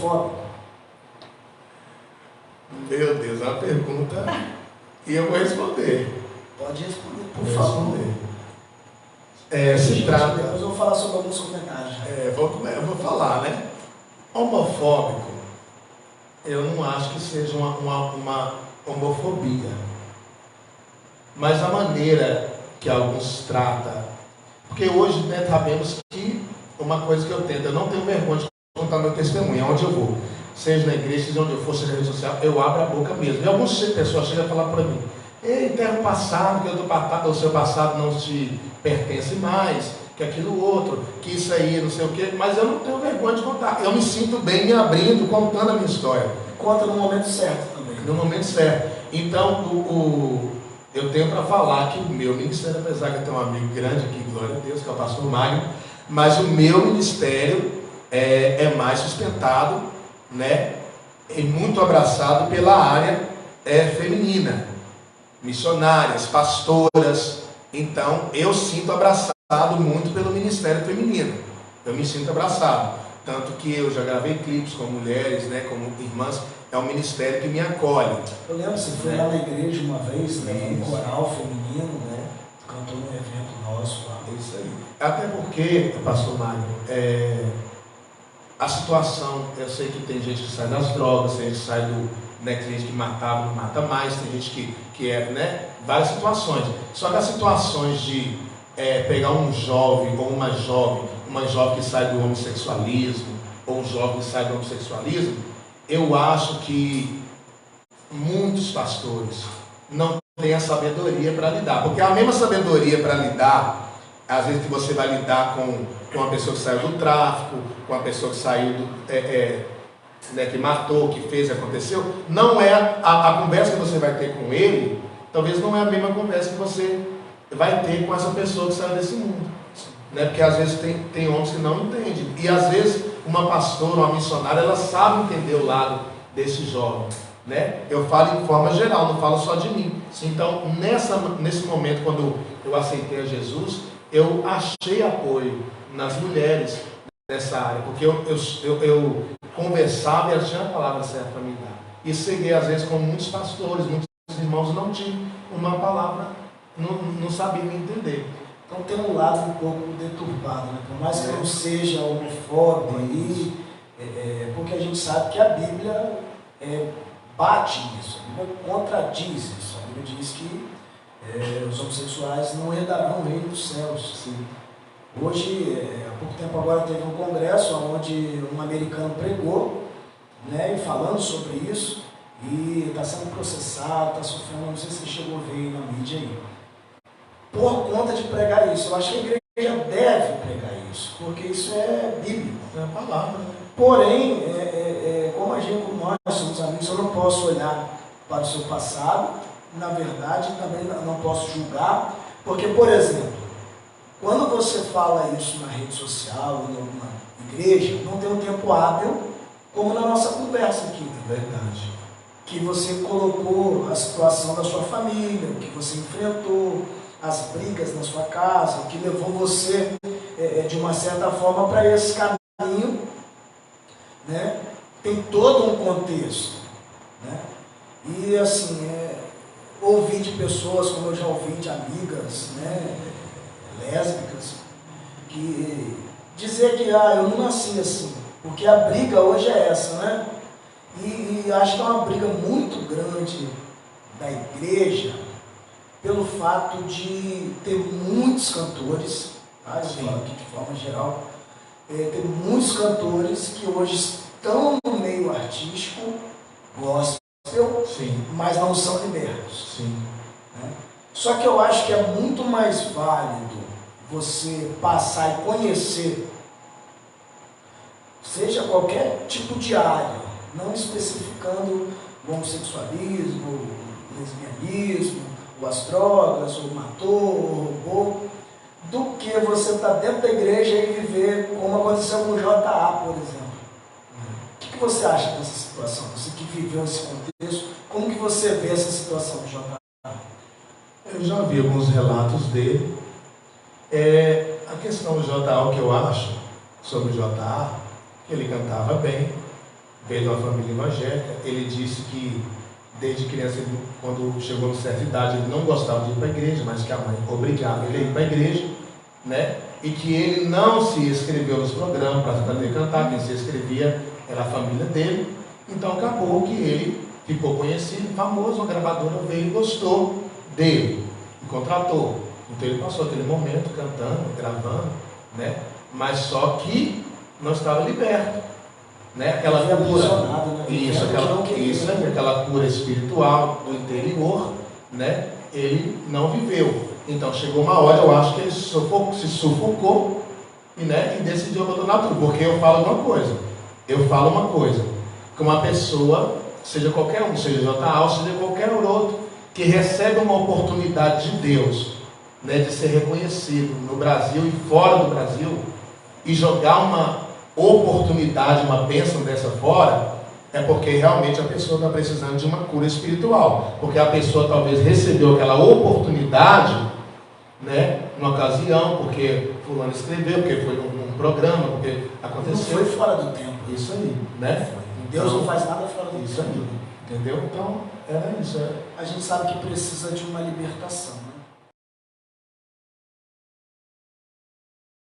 homofóbico? Meu Deus, a pergunta e eu vou responder. Pode responder, por favor. Se trata... Depois eu vou falar sobre alguns comentários. Eu vou falar, né? Homofóbico, eu não acho que seja uma homofobia. Mas a maneira que alguns tratam... Porque hoje, né, sabemos que uma coisa que eu não tenho vergonha de contar meu testemunho, aonde eu vou. Seja na igreja, seja onde eu for, seja na rede social, eu abro a boca mesmo. E algumas pessoas chegam a falar para mim: ei, terra passado, que o seu passado não te pertence mais, que aquilo outro, que isso aí, não sei o quê. Mas eu não tenho vergonha de contar. Eu me sinto bem me abrindo, contando a minha história. Conta no momento certo também. No momento certo. Então, eu tenho para falar que o meu ministério, apesar que eu tenho um amigo grande aqui, glória a Deus, que é o pastor Magno, mas o meu ministério é mais sustentado, né, e muito abraçado pela área feminina, missionárias, pastoras. Então eu sinto abraçado muito pelo ministério feminino, eu me sinto abraçado, tanto que eu já gravei clipes com mulheres, né, como irmãs. É um ministério que me acolhe. Eu lembro, você foi lá na igreja uma vez, né, um coral feminino, né, cantou num evento nosso lá. É isso aí. Até porque, pastor Mário, a situação, eu sei que tem gente que sai das drogas, tem gente que sai do, né, tem gente que matava, não mata mais, tem gente que né, várias situações. Só que as situações de pegar um jovem ou uma jovem que sai do homossexualismo, ou um jovem que sai do homossexualismo, eu acho que muitos pastores não têm a sabedoria para lidar, porque a mesma sabedoria para lidar, às vezes que você vai lidar com uma pessoa que saiu do tráfico, com uma pessoa que saiu né, que matou, que fez e aconteceu, não é a conversa que você vai ter com ele, talvez não é a mesma conversa que você vai ter com essa pessoa que saiu desse mundo, né? Porque às vezes tem homens que não entendem, e às vezes uma pastora, uma missionária, ela sabe entender o lado desse jovem, né? Eu falo em forma geral, não falo só de mim. Então, nesse momento, quando eu aceitei a Jesus, eu achei apoio nas mulheres nessa área, porque eu conversava e elas tinham a palavra certa para me dar. E cheguei, às vezes, com muitos pastores, muitos irmãos não tinham uma palavra, não sabiam me entender. Então tem um lado um pouco deturbado, né? Por mais que não seja homofóbico aí, porque a gente sabe que a Bíblia bate nisso, a Bíblia contradiz isso. A Bíblia diz que os homossexuais não herdarão o reino dos céus. Sim. Hoje, há pouco tempo agora, teve um congresso onde um americano pregou, né, e falando sobre isso, e está sendo processado, está sofrendo, não sei se você chegou a ver aí na mídia aí, por conta de pregar isso. Eu acho que a igreja deve pregar isso, porque isso é bíblico, é a palavra, né? Porém, como nós somos amigos, eu não posso olhar para o seu passado, na verdade, também não posso julgar, porque, por exemplo, quando você fala isso na rede social, ou em alguma igreja, não tem um tempo hábil, como na nossa conversa aqui. É verdade. Que você colocou a situação da sua família, o que você enfrentou, as brigas na sua casa, o que levou você, de uma certa forma, para esse caminho, né? Tem todo um contexto, né? E assim, ouvi de pessoas, como eu já ouvi de amigas, né, lésbicas, que dizer que eu não nasci assim, porque a briga hoje é essa, né? E acho que é uma briga muito grande da igreja pelo fato de ter muitos cantores, tá? Eu falo aqui de forma geral, ter muitos cantores que hoje estão no meio artístico, gospel, sim, mas não são libertos. Sim. Né? Só que eu acho que é muito mais válido você passar e conhecer, seja qualquer tipo de área, não especificando o homossexualismo, o lesbianismo, ou as drogas, ou matou, ou roubou, do que você estar dentro da igreja e viver como aconteceu com o JA, por exemplo. O que você acha dessa situação? Você que viveu esse contexto, como que você vê essa situação do JA? Eu já vi alguns relatos dele. A questão do JA, o que eu acho sobre o JA, que ele cantava bem, veio de uma família evangélica. Ele disse que desde criança, quando chegou a certa idade, ele não gostava de ir para a igreja, mas que a mãe obrigava ele a ir para a igreja, né? E que ele não se inscreveu nos programas para aprender a cantar, quem se inscrevia era a família dele. Então acabou que ele ficou conhecido, famoso, a gravadora veio e gostou dele e contratou. Então ele passou aquele momento cantando, gravando, né? Mas só que não estava liberto, né? Aquela cura, aquela cura espiritual do interior, né? Ele não viveu. Então chegou uma hora, eu acho que ele se sufocou e, né? E decidiu abandonar tudo. Porque eu falo uma coisa, que uma pessoa, seja qualquer um, seja J.A., seja qualquer outro, que recebe uma oportunidade de Deus, né, de ser reconhecido no Brasil e fora do Brasil, e jogar uma oportunidade, uma bênção dessa fora, é porque realmente a pessoa está precisando de uma cura espiritual, porque a pessoa talvez recebeu aquela oportunidade, né, numa ocasião, porque fulano escreveu, porque foi num programa, porque aconteceu. Não foi fora do tempo. Isso aí, né? Deus então, não faz nada fora do isso tempo. Aí, entendeu? Então, era isso. A gente sabe que precisa de uma libertação.